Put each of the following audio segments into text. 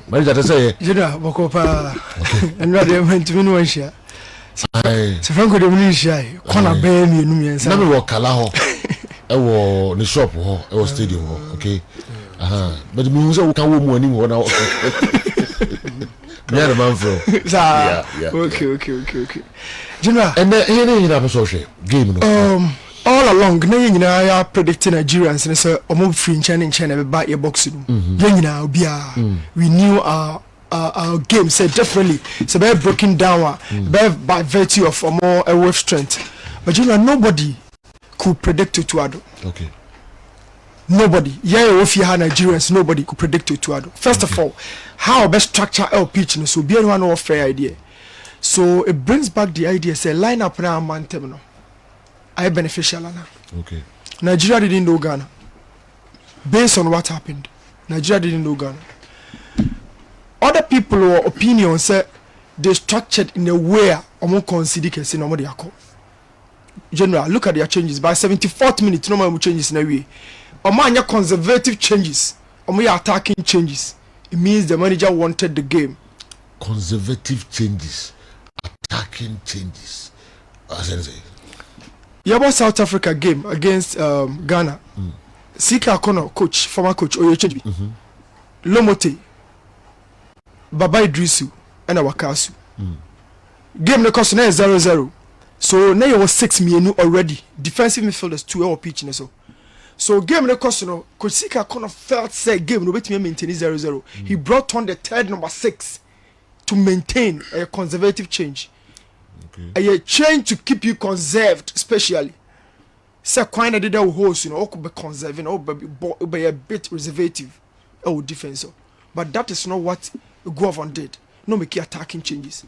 Manager say, General Bokopa, and rather went to Minuasia. So Franco de Municia, Kona Baby, Numians. Never walk Kalaho. I was the shop, I was stadium, okay. But the music will come morning one hour. Yeah, the man from. Okay. General, and then here in Apostle game. All along, I are predicting Nigerians and say, "Omo free in China, buy your boxing." We knew our game said differently. So by breaking down, by virtue of more a wave strength. But nobody could predict Otuado. Okay. Nobody. Yeah, if you had Nigerians, nobody could predict Otuado. First of all, how best structure our pitch so be anyone of fair idea. So it brings back the idea. Say line up now, man, terminal. I beneficial now. Okay. Nigeria didn't know Ghana. Based on what happened, Nigeria didn't know Ghana. Other people or opinions say they structured in a way omo consider kesi no mo de akọ. General, look at their changes. By 74th minute, no more changes in a way. Omo anya conservative changes. Omo ya attacking changes. It means the manager wanted the game. Conservative changes, attacking changes. As I say. Yabo South Africa game against Ghana. Sika Kono coach, former coach Oyechebi. Lomote, Baba Idrisu, and Awakasu. Game the cost 0-0. So now you was 6 million already. Defensive midfielders 2 hour pitch so game the cost coach Sika Kono felt say game no bet me maintain 0-0. He brought on the third number 6 to maintain a conservative change. A change to keep you conserved, especially. Say kind of did that host, or could be conserving, or be a bit reservative, or defensive. But that is not what Govon did. No make attacking changes.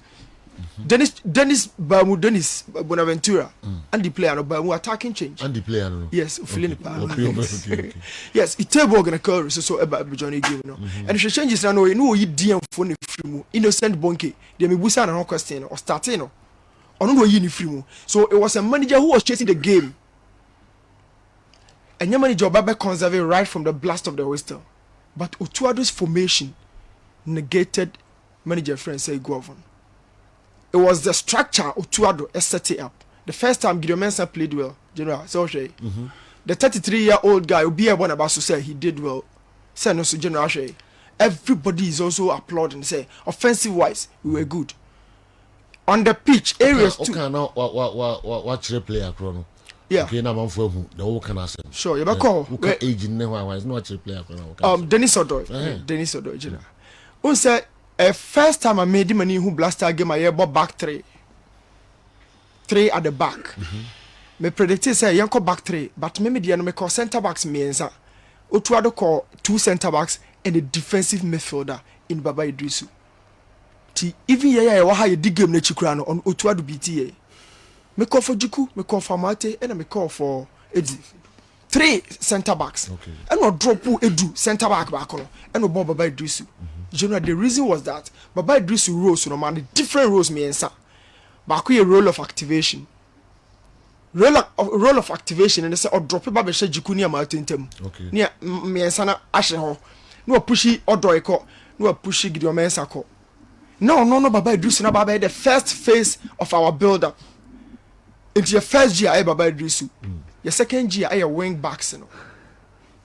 Dennis Bonaventura and the player no Bamu attacking change. And the player no. Yes, feeling it. Yes, it table gonna call so about Johnny game no. And she changes now no you DM phone free innocent bonke. They me busa na question or starting no. So it was a manager who was chasing the game. And your manager Baba conserving right from the blast of the whistle. But Otuado's formation negated manager friend say Govon. It was the structure Otuado set it up. The first time Gideon Mensah played well, General. So the 33-year-old guy Obi Abonabaso say he did well. Say no so General. Everybody is also applauding. Say offensive wise, we were good. On the pitch, areas too. Okay, now watch the player chrono. Yeah. Okay, now I'm for the whole can answer. Sure, you call. Okay, age in now is not a player chrono. Dennis Odoy. Dennis Odoy, General. Who said first time I made him a who blaster game I bought back 3 at the back. Me predicted say yanko back 3, but maybe the no me call centre backs means Otuado call 2 centre backs and a defensive midfielder in Baba Idrisu. Even ya wa ha ye dig game na chikura no on Otuado BTA. Me call for Juku, me call for Mate, and me call for Edu. 3 centre backs. Okay. And no drop Edu centre back no. And no Baba Idrisu. General, the reason was that Baba Idrisu roles no man different roles me ensa. But a role of activation. Role of activation and they say or drop Baba she Juku ni Mate intem. Okay. Nia me ensa na ahye ho. No pushy Odoy ko, no pushy Gideon Mensah ko. No, Baba Idrisu na Baba the first phase of our build up. Into your first year, Baba Idrisu. Your second year, your wing backs.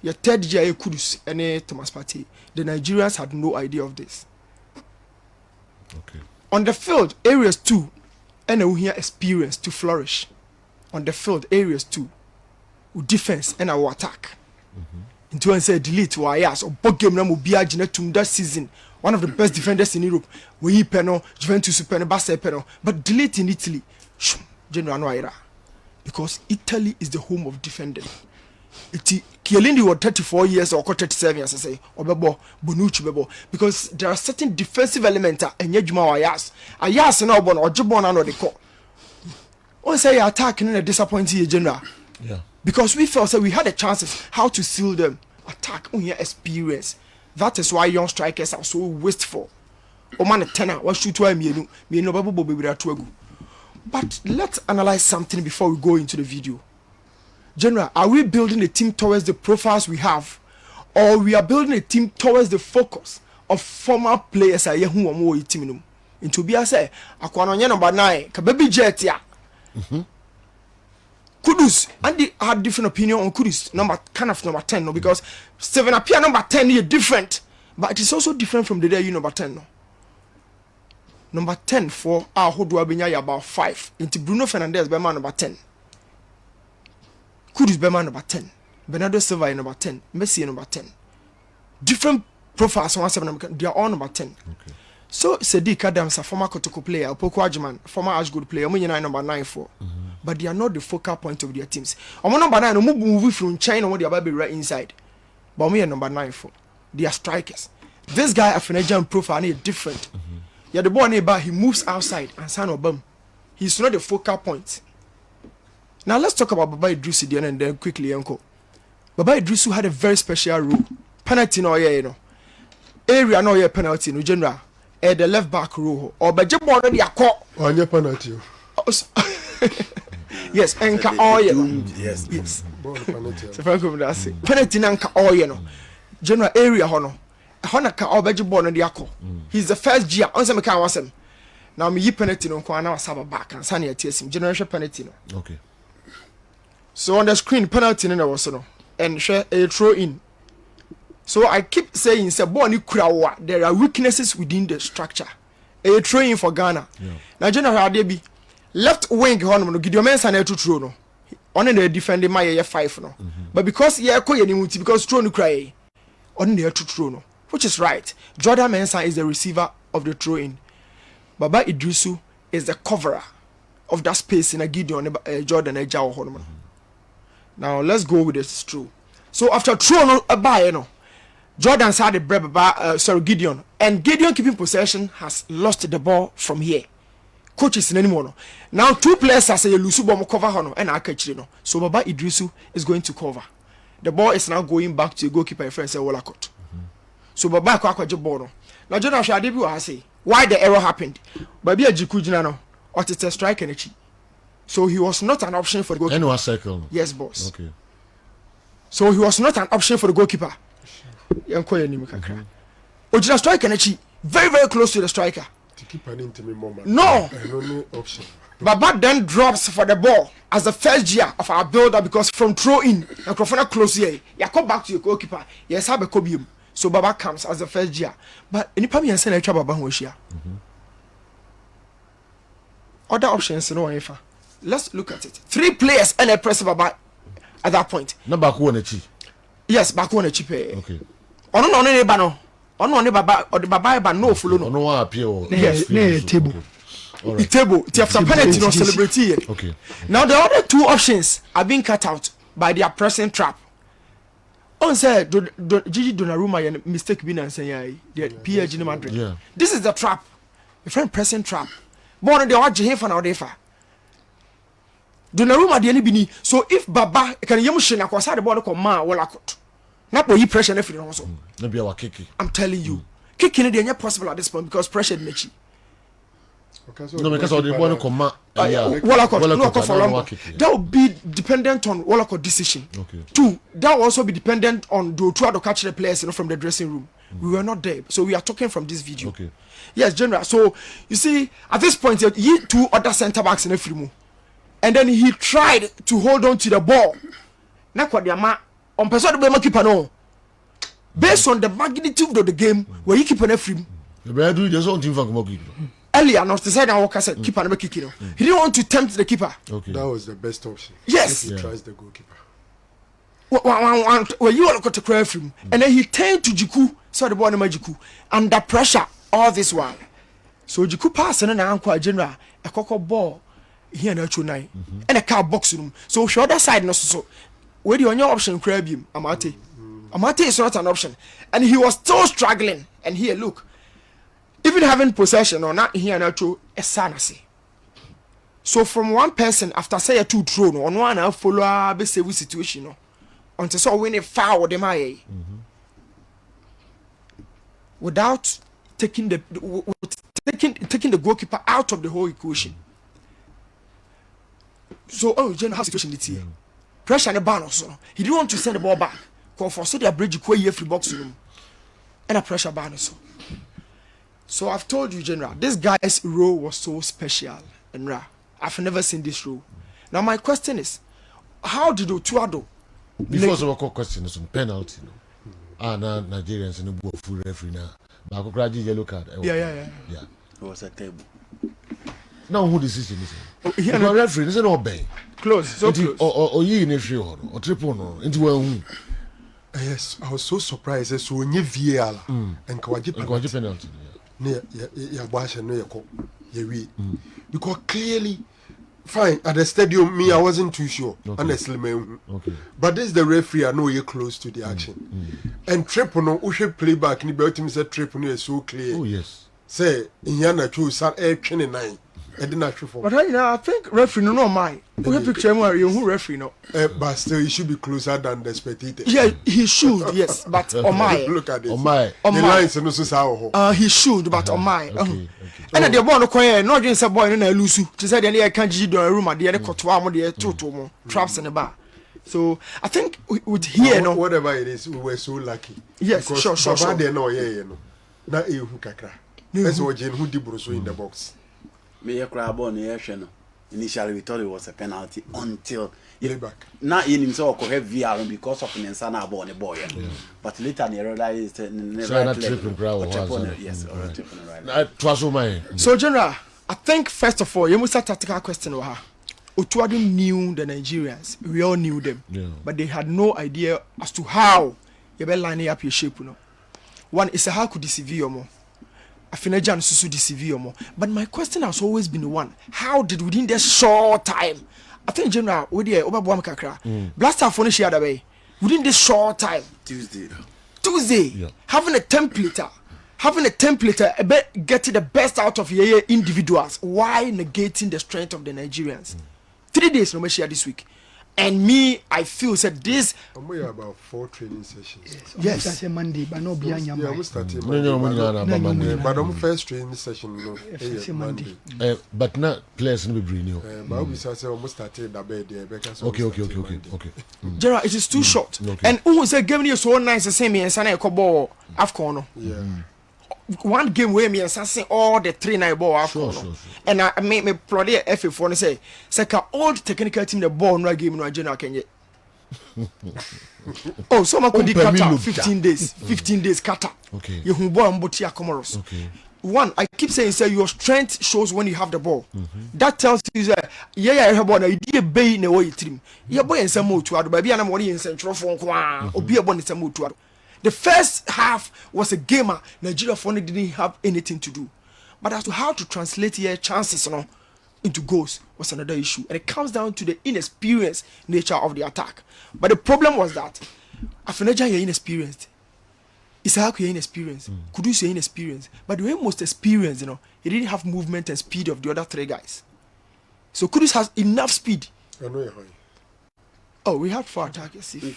Your third year, Kudus and Thomas Partey. The Nigerians had no idea of this. Okay. On the field, areas 2, and we hear experience to flourish. On the field, areas 2, with defense and our attack. Into and say delete why yes or bug game na Mobia Genetum that season. One of the best defenders in Europe. We penal, Juventus penal, Barca penal, but delete in Italy. General Noira. Because Italy is the home of defending. Chiellini was 34 years or 37 years, I say, or Bebo, Bonucci Bebo, because there are certain defensive elements and Yejuma Ayas. Ayas and Albon or Jabon and the court. Once I attacking a disappointing general. Yeah. Because we felt that we had the chances how to seal them. Attack on your experience. That is why young strikers are so wasteful. Oman tenor, what shoot why me no babu baby. But let's analyze something before we go into the video. General, are we building a team towards the profiles we have, or we are building a team towards the focus of former players a yehu omo wo team no into bia say akwa no number 9 ka baby jet ya Kudus and they had different opinion on Kudus number 10 no because Steven appear number 10 is different but it is also different from the day you number 10 no number 10 for our Hodua Benya about 5 into Bruno Fernandes Bema number 10 Kudus Bema number 10 Bernardo Silva number 10 Messi number 10 different profiles on 7 they are all number 10 okay. So Sadiq Adams a former Kotoko player Opoku Ajiman former Ashgood player omo number 9 for but they are not the focal point of their teams omo number 9 omo move from China omo they are be right inside but omo number 9 for they are strikers this guy Afenajan profile is different yeah the ball nearby he moves outside and San Obam he's not the focal point. Now let's talk about Baba Idrisu and then quickly uncle Baba Idrisu had a very special role penalty no yeah you know area no yeah penalty no general the left back row or but you born the akọ on penalty yes enka oye yes so franco me say penalty na nka oye no general area hono ka obeji born the akọ he's the first gear on some kan wasem now me yi penalty no kwa na wasaba back and sane atiesim general penalty no okay so on the screen penalty no was no and share a throw in. So I keep saying, say, there are weaknesses within the structure. A training for Ghana. Yeah. Now, General Adebi, left wing, Gideon Mensah na to throw no. On the defending my year 5 no. But because because throw no cry, on the to throw no, which is right. Jordan Mensah is the receiver of the throw in. Baba Idrisu is the coverer of that space in a Gideon Jordan Ejao Honoman. Now let's go with this true. So after throw no a buy no. Jordan had the bread Gideon. And Gideon keeping possession has lost the ball from here. Coach is in anymore. Now 2 players are saying Lusu Bomo cover hono and Akachino. So Baba Idrisu is going to cover. The ball is now going back to the goalkeeper friend say Wolakot. So Baba Kwakwaje ball. Now Jordan Shadibi will say why the error happened. Baby Ajikujina no or it's a strike energy. So he was not an option for the goalkeeper. Anyone circle. Yes, boss. Okay. So he was not an option for the goalkeeper. Ojina striker very very close to the striker. To keep an intimate moment. No. Only option. Baba then drops for the ball as the first year of our builder because from throw in and Krofona close here. You come back to your goalkeeper. Yes, have a Kobium. So Baba comes as the first year. But any Pami and Senator Baba Hoshia. Other options no one. Let's look at it. 3 players and a press Baba at that point. Number 1 yes, back on a chip. Okay. Ono ne ba no. Ono ne baba or the baba ba no follow no. Ono wa appear. Yes, table. All right. Table. After penalty no celebrate here. Okay. Now the other 2 options are being cut out by their pressing trap. On say Gigi Donnarumma mistake be na say the PSG Madrid. Yeah. This is the trap. A friend pressing trap. Born the watch here for now defa. Donnarumma the bini. So if Baba can yemushi na kwasa the ball ko ma wala kot. Na boy pressure na free also. Na bia wa kiki. I'm telling you. Kicking it ain't possible at this point because pressure is machi. No, because all the boy no come out. That will be dependent on Wolacott decision. Okay. 2, that will also be dependent on the 2 other catch the players from the dressing room. We were not there, so we are talking from this video. Okay. Yes, General. So you see, at this point, he 2 other centre backs in the film, and then he tried to hold on to the ball. Na kwa diama on person the keeper no. Based on the magnitude of the game, where you keep on a free. The do just on team for keeper. Earlier, not to say that Walker said keeper never kick it. He didn't want to tempt the keeper. Okay. That was the best option. Yes. If he tries the goalkeeper. Well, you all got to cry from, and then he turned to Jiku, saw the ball in Jiku, under pressure all this while. So Jiku passed and an uncle general a cocoa ball here in actual night and a car box room. So show other side no so. Where do you on your option crab him? Amate. Amate is not an option, and he was still struggling. And here, look, even having possession or not here now to a sanity. So from one person after say a 2 throw on one I follow a save situation no until so win a foul them without taking the taking the goalkeeper out of the whole equation. So general situation it's here. Pressure on the ban also. He didn't want to send the ball back. Call for so the bridge free box room and a pressure ban also. So I've told you, General, this guy's role was so special, and I've never seen this role. Now my question is, how did Otuado? Before some questions on penalty, no. Nigerians in the full referee now. But I could yellow card. Yeah. It was a table. Now who decision is it? The referee is not obey. Close, so close. Or ye in a few or triple no into one. Yes, I was so surprised. So when you VAR and Kawaji penalty. Near Yabash and Noyako, because clearly, fine at the stadium, me, I wasn't too sure, honestly, man. Okay. But this is the referee, I know you're close to the action. And Tripono, who should play back, and the Belgium said Tripono is so clear. Oh, yes. Say, in Yana, two, Sat 29. I did not for. But right now, I think referee no mine. We have picture who referee no. But still, he should be closer than the spectator. Yeah, he should. Yes, but on my. Look at this. On my. The lines and also how. He should, but on my. Okay. And the boy no quiet. Not just a boy no lose. She said, "I can't do the room. The other cotwa mo the two traps in the bar." So I think with here no. Whatever it is, we were so lucky. Yes, sure. They know, na who kakra. That's what Jane who did Bruce in the box. Me initially we thought it was a penalty until back. Now in himself could have VR because of an insana born a boy. But later they realized yes, or a triple right. So General, I think first of all, you must have a tactical question. Otuado knew the Nigerians. We all knew them. But they had no idea as to how you be lining up your shape. One is how could deceive you more. Afinajan susu deceive more. But my question has always been one: how did within this short time, I think General, we did over Buam Kakra, Blaster phone share the way within this short time, Tuesday, having a template, getting the best out of your individuals. Why negating the strength of the Nigerians? 3 days no share this week. And me, I feel said this. We have about 4 training sessions. Yes, that's a Monday, but no beyond your Monday. But on first training session, no, Monday. But not players will be brilliant. But we say almost started the bed there. Okay. Gerald, it is too short. And who say game you so nice the same and Sana Kobo Afcon. Yeah. One game where me and Sassin all the 3-9 ball after. Sure. And I make me plot here FA4 and say, Saka old technical team the ball no game no General Kenya. Oh, someone could cut 15 days. 15 days cut. Okay. You who ball Mbotia Comoros. Okay. One, I keep saying, say your strength shows when you have the ball. That tells you that I have one idea bay in a way trim. Your boy and some more to add, baby, and I'm in central phone or be a bonnet some more to add. The first half was a gamer. Nigeria phone didn't have anything to do. But as to how to translate your chances into goals was another issue. And it comes down to the inexperienced nature of the attack. But the problem was that Afinaja you're inexperienced. Isahaku you're inexperienced. Kudus you're inexperienced. But the way most experienced, he didn't have movement and speed of the other 3 guys. So Kudus has enough speed. I know. Oh, we had 4 attackers. Jordan.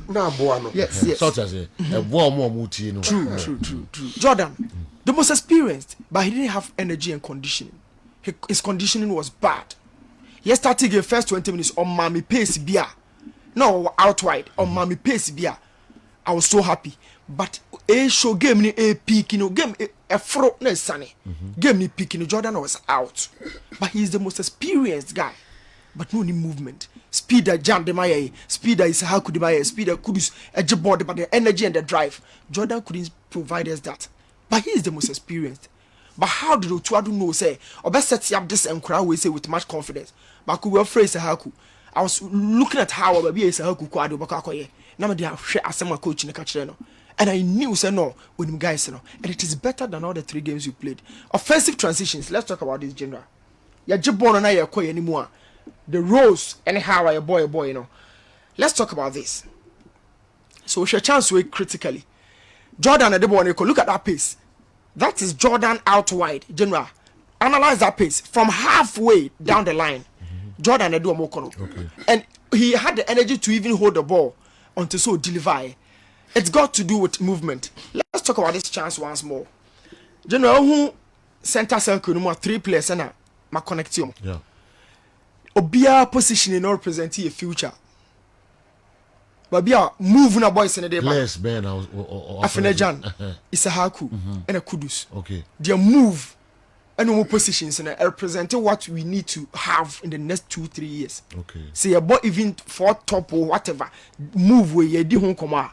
Nah, Boano. Yes. Such as a warm muti. True. Jordan, the most experienced, but he didn't have energy and conditioning. His conditioning was bad. He started the first 20 minutes on Mami pace beer. No, out wide on Mami pace beer. I was so happy. But a show game ni a peak, game a fro no sunny. Game ni peak, Jordan was out. But he's the most experienced guy. But no any movement. Speed that jam the Maya, speed that is how could Maya, speed that could edge board, but the energy and the drive. Jordan couldn't provide us that. But he is the most experienced. But how did Otuado know say or best set up this and crowd we say with much confidence? But could we afraid Sahaku? I was looking at how baby is Sahaku Quado Bakakoye. Now they have share as some coach in the catcher. And I knew say no with him guys and it is better than all the 3 games you played. Offensive transitions, let's talk about this General. Ya jibon na ya koy anymore. The roles anyhow a boy, Let's talk about this. So we should chance way critically. Jordan and the boy look at that pace. That is Jordan out wide. General, analyze that pace from halfway down the line. Jordan and do and he had the energy to even hold the ball until so deliver. It's got to do with movement. Let's talk about this chance once more. General, who center circle no 3 players and ma connect you. Yeah. Obia position in represent a future. but be a move na boys in the day. Players Ben or Afenejan, Isahaku, and a Kudus. Okay. Their move and more positions and representing what we need to have in the next 2-3 years. Okay. Say about even for top or whatever move where you do home come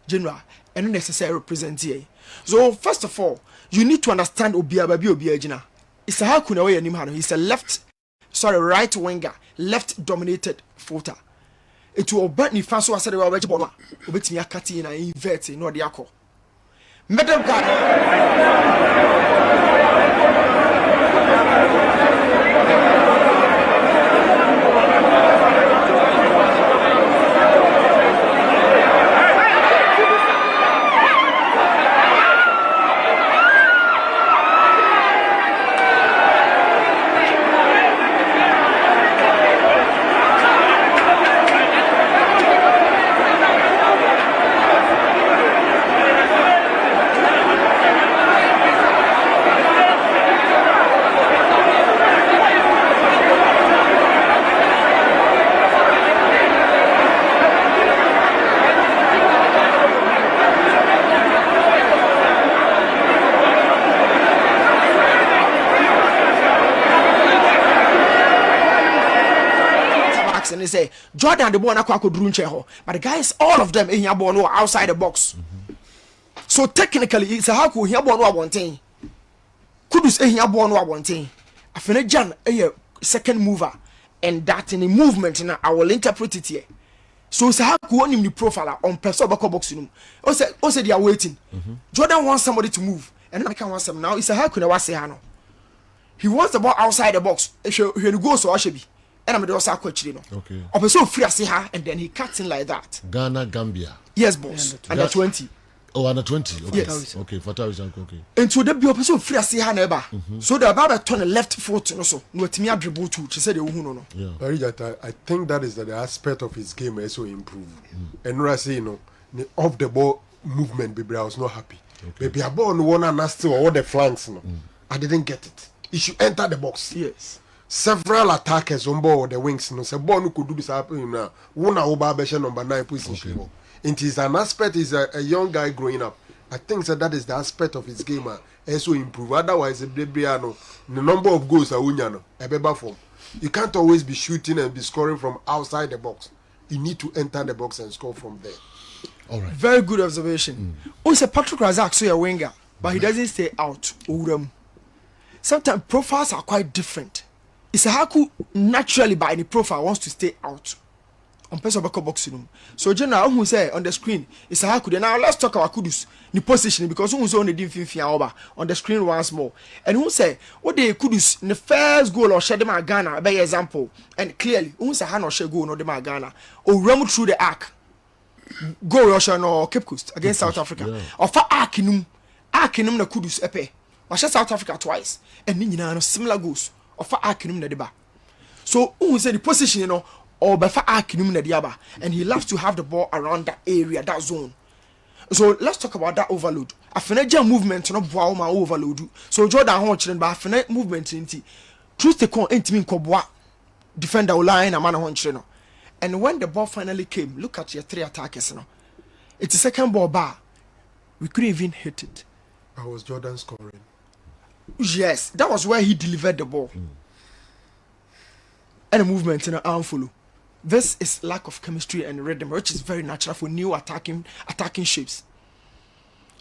general and necessary represent here. So first of all, you need to understand Obiababi Jina. Isahaku na way him. He's a right winger, left dominated footer. It will burn the fans who are said about which ball, which me a cutting and invert in the Yako. Madam and they say Jordan the ball na kwa kodru nche ho, but the guys all of them in here ball no outside the box. So technically it's a haku here ball no abonten. Kudus in here ball no abonten. Afenejan a second mover, and that in the movement na I will interpret it here. So it's a haku on him the profile on person box room. Also they are waiting. Jordan wants somebody to move, and I can want some now. It's a haku na wase hano. He wants the ball outside the box. If you go so I should be. And I'm also actually no. Okay. Opeso free as and then he cuts in like that. Ghana, Gambia. Yes, boss. Under 20. Oh, under 20. Okay. Yes. Okay. Fatawi Sanko. Okay. And so the be opeso free as neighbor. So the about turn the left foot also. No timi dribble too. She said the no. Yeah. I think that is the aspect of his game also improved. And what I say, the off the ball movement, baby, I was not happy. Okay. Baby, I ball on one and nasty or all the flanks, I didn't get it. He should enter the box. Yes. Several attackers on board the wings. So Bono could do this happening now. One Obabesha number 9 position. Okay. It is an aspect, is a young guy growing up. I think that is the aspect of his game also improve. Otherwise, the number of goals are unyano. A form. You can't always be shooting and be scoring from outside the box. You need to enter the box and score from there. All right. Very good observation. Also, Patrick Razak so a winger, but he doesn't stay out. Sometimes profiles are quite different. Isahaku naturally by the profile wants to stay out on person box room. So general who say on the screen Isahaku. Now let's talk about Kudus the position because who's on the defense over on the screen once more. And who say what the Kudus in the first goal or shed them Ghana by example, and clearly who say Han or she goal no them Ghana or run through the arc go Russia no Cape Coast against South Africa. Yeah. Or for arcinum na Kudus epe. Was South Africa twice and no similar goals. Or for Akinum Nediba. So who said the position, or by for Akinum Nediaba, and he loves to have the ball around that area, that zone. So let's talk about that overload. A financial movement, no my overload. So Jordan Hodgson, by financial movement, truth the con intimate Kobwa, defender line, a man of Hodgson. And when the ball finally came, look at your 3 attackers. It's a second ball bar. We couldn't even hit it. That was Jordan scoring. Yes, that was where he delivered the ball. And the movement in an arm follow. This is lack of chemistry and rhythm, which is very natural for new attacking shapes.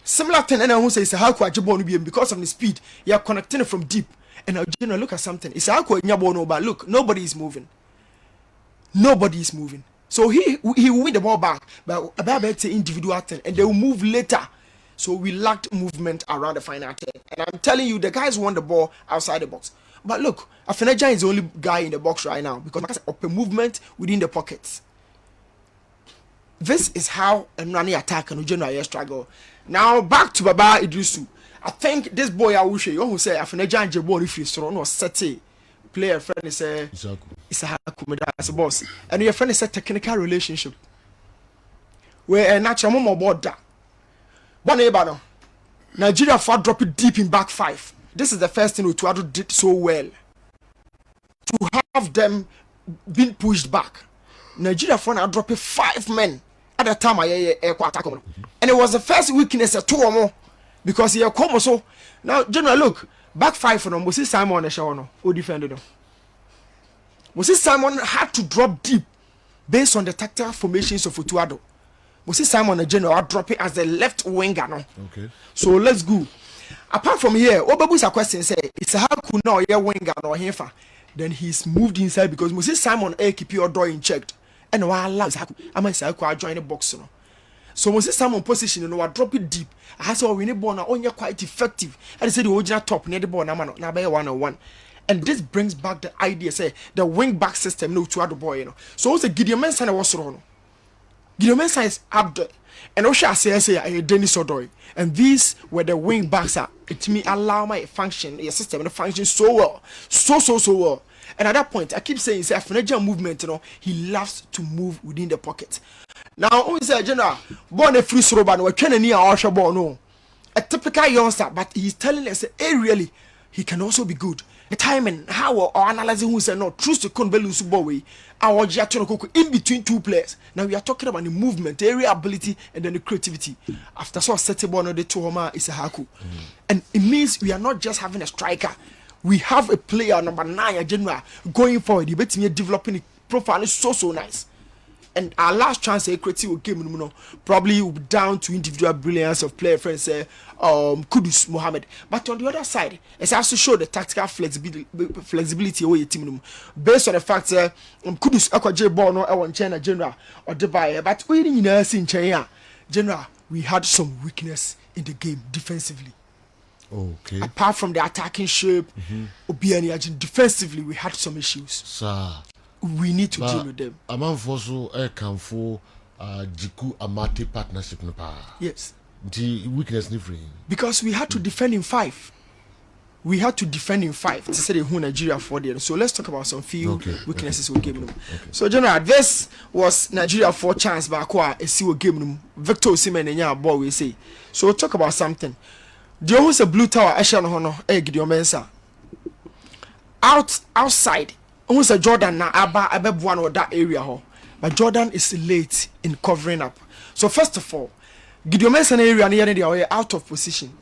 Similar thing, and I won't say it's a how because of the speed, you are connecting it from deep. And now look at something. It's a how but look, nobody is moving. Nobody is moving. So he will win the ball back, but about individual thing, and they will move later. So we lacked movement around the final 10. And I'm telling you, the guys won the ball outside the box. But look, Afenejan is the only guy in the box right now because of a movement within the pockets. This is how a Nani attack and general struggle. Now back to Baba Idrisu. I think this boy Awushe, you who say Afenejan Jebo if you saw no set player friend is Isahaku as a boss. And your friend is a technical relationship. Where a natural mom about that. One neighbor, Nigeria for drop it deep in back 5. This is the first thing Utuado did so well. To have them being pushed back. Nigeria for now drop it 5 men at the time I attack on. And it was the first weakness at 2 or more because he come so now general look back 5 for them. Moses Simon and Shawono who defended them. Moses Simon had to drop deep based on the tactical formations of Utuado. Moses Simon and general are dropping as the left winger now. Okay. So let's go. Apart from here, Obabu's a question say it's a Haku now yeah winger or Hefa. Then he's moved inside because Moses Simon keep your door in checked. And while allows Haku, I might say I join the box now. So Moses Simon position you know I drop it deep. I has a winning ball now only quite effective. And say the original top near the ball now by 1-on-1. And this brings back the idea say the wing back system no to the boy you know. So also Gideon Mensah was wrong. Gideon Mensah is up there. And also I say Dennis Odoi. And these were the wing backs are it me allow my function, your system and function so well. So well. And at that point, I keep saying say after movement, you know, he loves to move within the pocket. Now, only say general, born a free throw and we're trying near our ball, no. A typical youngster, but he's telling us really he can also be good. The timing, how or analyzing who said no, choose to come lose ball way. Our Jatono in between 2 players. Now we are talking about the movement, the area ability, and then the creativity. After so setting ball on the Tuhoma is a Haku. And it means we are not just having a striker. We have a player number 9, a general, going forward. He bet me developing the profile is so nice. And our last chance a creative game, you know, probably will be down to individual brilliance of player friends, Kudus Mohammed. But on the other side, it has to show the tactical flexibility of your team based on the fact that Kudus Akwaje ball no one China general or the buyer. But we didn't see in China general, we had some weakness in the game defensively. Okay. Apart from the attacking shape, defensively we had some issues. Sir. We need to deal with them. A man for so Kamfo Jiku Amate partnership no pa. Yes. The weakness ni free. Because we had to defend in 5. We had to defend in 5 to say who Nigeria for there. So let's talk about some few weaknesses we game. So general, this was Nigeria 4 chance back a see game. Victor Osimhen and ball we say. So we'll talk about something. The who's a blue tower Ashan Hono Gideon Mensah. Outside. Who's a Jordan na Abba one or that area ho. But Jordan is late in covering up. So first of all, Gideon Mensah area near the way out of position.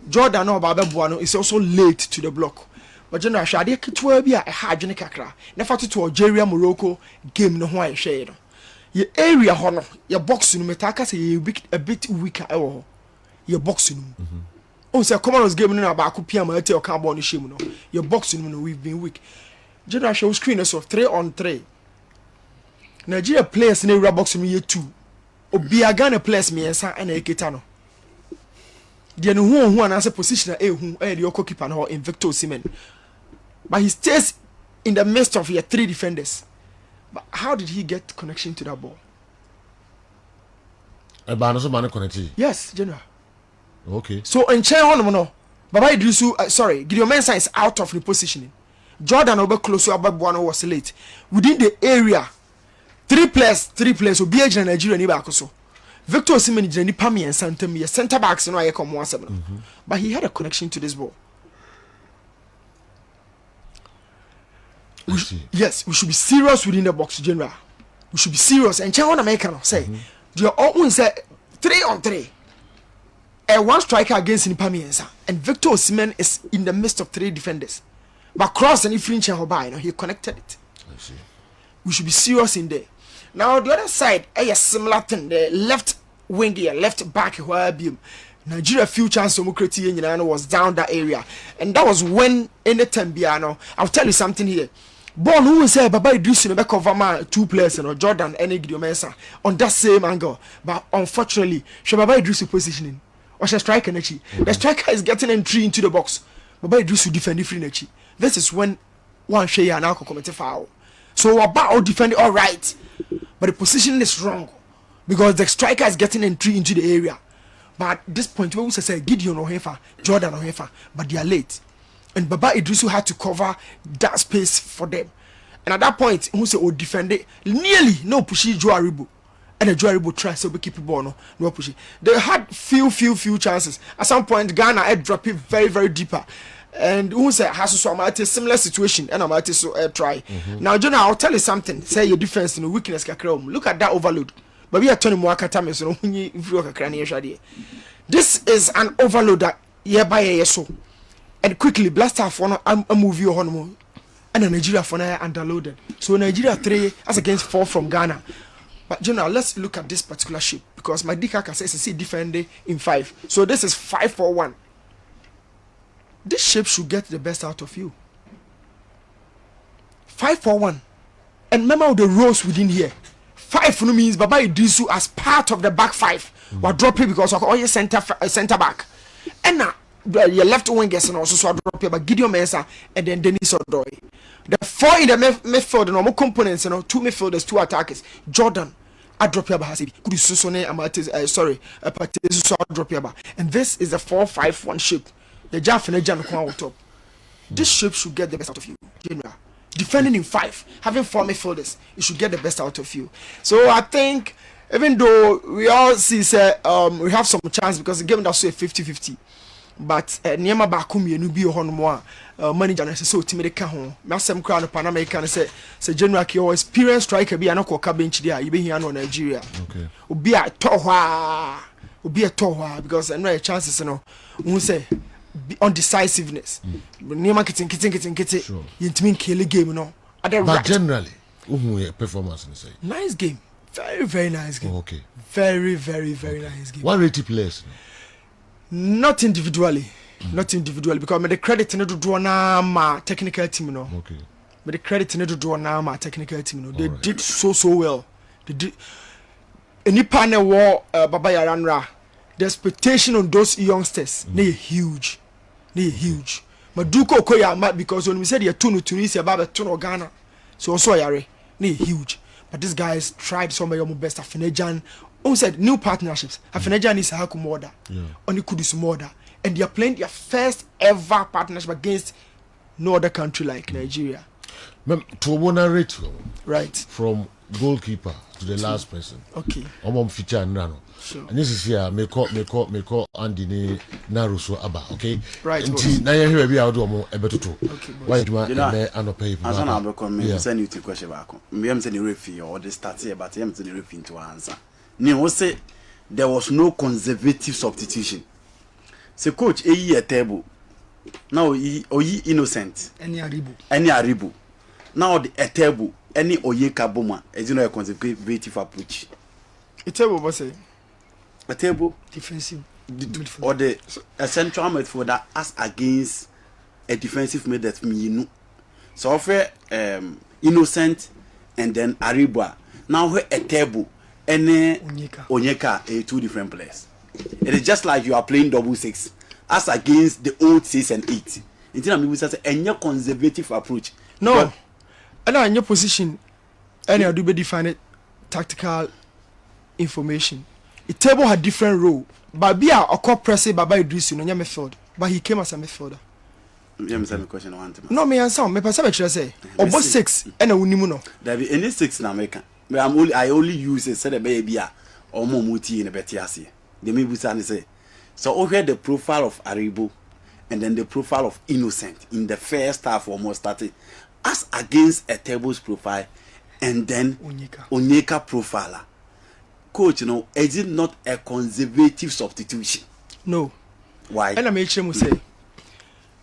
Jordan no Baba Buano is also late to the block. But general Shadi Kitwa be a hajene kakra. Never to Algeria Morocco game no one share. Your area hono, your boxing metaka say a bit weaker your boxing. Oh, say come on us game no about Kupia Mate or Carbon shame no. Your boxing no we've been weak. General show screen us of 3-on-3. Nigeria players in the box me 2. Obia Ghana players me ensa and a Ketano. The no who answer position who the Oko keeper no in Victor Osimhen. But he stays in the midst of your 3 defenders. But how did he get connection to that ball? A banaso man connected. Yes, General. Okay. So in China no. Baba Idrisu Gideon Mensah is out of the positioning. Jordan over close to Ababuano was late. Within the area, 3 players will be a Nigeria ni back so. Victor Osimhen is ni Pami and Santemi, center backs no I come 1-7. But he had a connection to this ball. Yes, we should be serious within the box, General. We should be serious. And China American say, your own say 3-on-3. And 1 striker against Nipamiensa. And Victor Osimhen is in the midst of 3 defenders. But cross and if French and he connected it. I see. We should be serious in there. Now the other side, a similar thing. The left wing here, left back where beam. Nigeria few chance democracy was down that area. And that was when anytime Biano. I'll tell you something here. Born who say Baba Idris in the back of 2 players, Jordan and Gideon Mensah on that same angle. But unfortunately, Baba Idris positioning. Or she striker Nechi. The striker is getting entry into the box. Baba Idris defend the free Nechi. This is when one share now commit a foul. So about defending all right, but the position is wrong because the striker is getting entry into the area. But at this point, we say Gideon or Hefa, Jordan or Hefa, but they are late, and Baba Idrisu had to cover that space for them. And at that point, who say defend it nearly no pushy Joe Aribo, and a Joe Aribo tries to keep the ball no pushy. They had few chances. At some point, Ghana had dropped it very deeper. And who say has so a similar situation and I'm at so try. Now Jonah, I'll tell you something. Say your defense in weakness kakra. Look at that overload. but we are turning more akata so when you crani. This is an overload that year by year so. And quickly blast off one a movie or honeymoon. And Nigeria for now underloaded. So Nigeria 3 as against 4 from Ghana. But General, let's look at this particular shape because my Dikaka says see defending in 5. So this is 5-4-1. This shape should get the best out of you. 5-4-1. And remember the rows within here. 5 no means Baba Idrisu as part of the back 5. We're dropping because of all your center back. And now your left wingers and also so drop here, but Gideon Mensah and then Dennis Odoi. The 4 in the midfield, the normal components, 2 midfielders, 2 attackers. Jordan, I drop here, Hasibi. Could you Susone Amatis? Sorry, Patis, I drop here. And this is the 4-5-1 shape. The Jaff and the Jan on top. This shape should get the best out of you, General. Defending in 5, having 4 midfielders, it should get the best out of you. So I think, even though we all see, we have some chance because the game that's a 50-50. But Niama Bakum, you be on more manager and so to me the Cajon. Massam crown of Pan American say General your experienced striker be an Oka bench there, you be here on Nigeria. Okay. Be a Toha, because I know a chances, who say undecisiveness. Niama kitting, you mean kill a game, But generally, performance, say. Nice game. Very, very nice game. Okay. Very, very, very nice game. What rated players? Not individually, because me the credit to do na technical team Okay. Me the credit to do na technical team They did so well. They did. Any panel war Baba Yaranra. The expectation on those youngsters, they huge. Maduko Koya because when we said you're Tunisia, Baba Tuno Ghana, so also yare, they huge. But these guys tried some of your best Afenejan. Who said new partnerships? Afenejan is Haku Moda, only Kudus Moda, and they are playing their first ever partnership against no other country like Nigeria. To rate right from goalkeeper to the last person. Okay. Feature and Rano. Sure. And this is here. Me call Andy Naruso Abba. Okay. Right. Now you hear me. I'll do more. Ebetutu. Okay. Why do I not pay? As an Abba, me send you to question back. Me am saying referee or the start here, but I'm saying referee to answer. Ni say there was no conservative substitution. So coach a year table. Now he innocent. Any Aribu. Now the table any Oyeka Boma is a conservative approach. A table was a table defensive or the a central midfielder as against a defensive mid that me know. So offer innocent and then Ariba. Now a table any Onyeka a 2 different players. It is just like you are playing 6 as against the old 6 and 8. Instead of me say any conservative approach. No. But, and in your position, any do be defined tactical information. The table had different role. But be a pressing Baba Idrisu no midfield, but he came as a midfielder. Question one time. No, me answer. Me person say obo 6 and a unimu no. There be any 6 na America. I only use it say the baby or momuti in a betiasi. The me busa say. So over the profile of Aribo and then the profile of Innocent in the first half almost started as against a table's profile and then Onyeka profiler. Coach, is it not a conservative substitution? No. Why? And I make sure say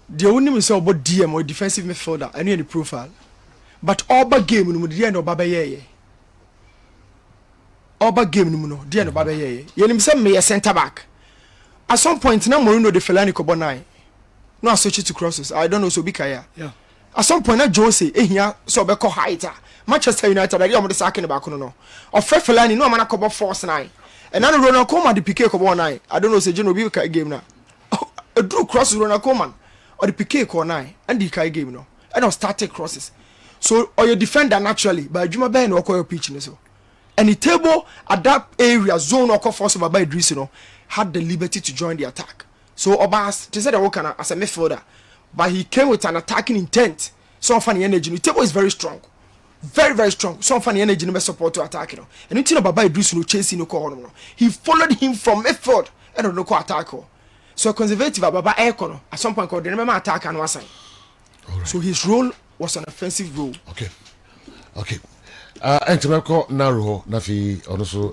the only say about DM or defensive midfielder and the profile. But all but game no the end of Baba Yeye. All but game no the end of Baba Yeye. You say me a centre back. At some point now Morino the Felani Kobonai. No associate to crosses. I don't know so bikaya. Yeah. At some point, Jose, here, so be called heighter. Manchester United, I am the second back no. Or Felani, no man, about force 9. And then Ronald Koeman, the PK Cobo 9. I don't know, say, General Bilka game now. A drew crosses Ronald Koeman, or the PK Cobo 9, and the Kai game no. And I'll start take crosses. So, or your defender naturally, by Juma Ben or Koyo pitching so. And the table at that area, zone or force by Idris, had the liberty to join the attack. So, Obas, they said, I work as a midfielder. But he came with an attacking intent. Some funny energy. The table is very strong. Very, very strong. Some funny energy no support to attack. And you know Baba Idris no chasing no call. He followed him from midfield and no call attack. So conservative Baba Econo at some point called the remember attack and was sign. So his role was an offensive role. Okay. And to call Naruho Nafi also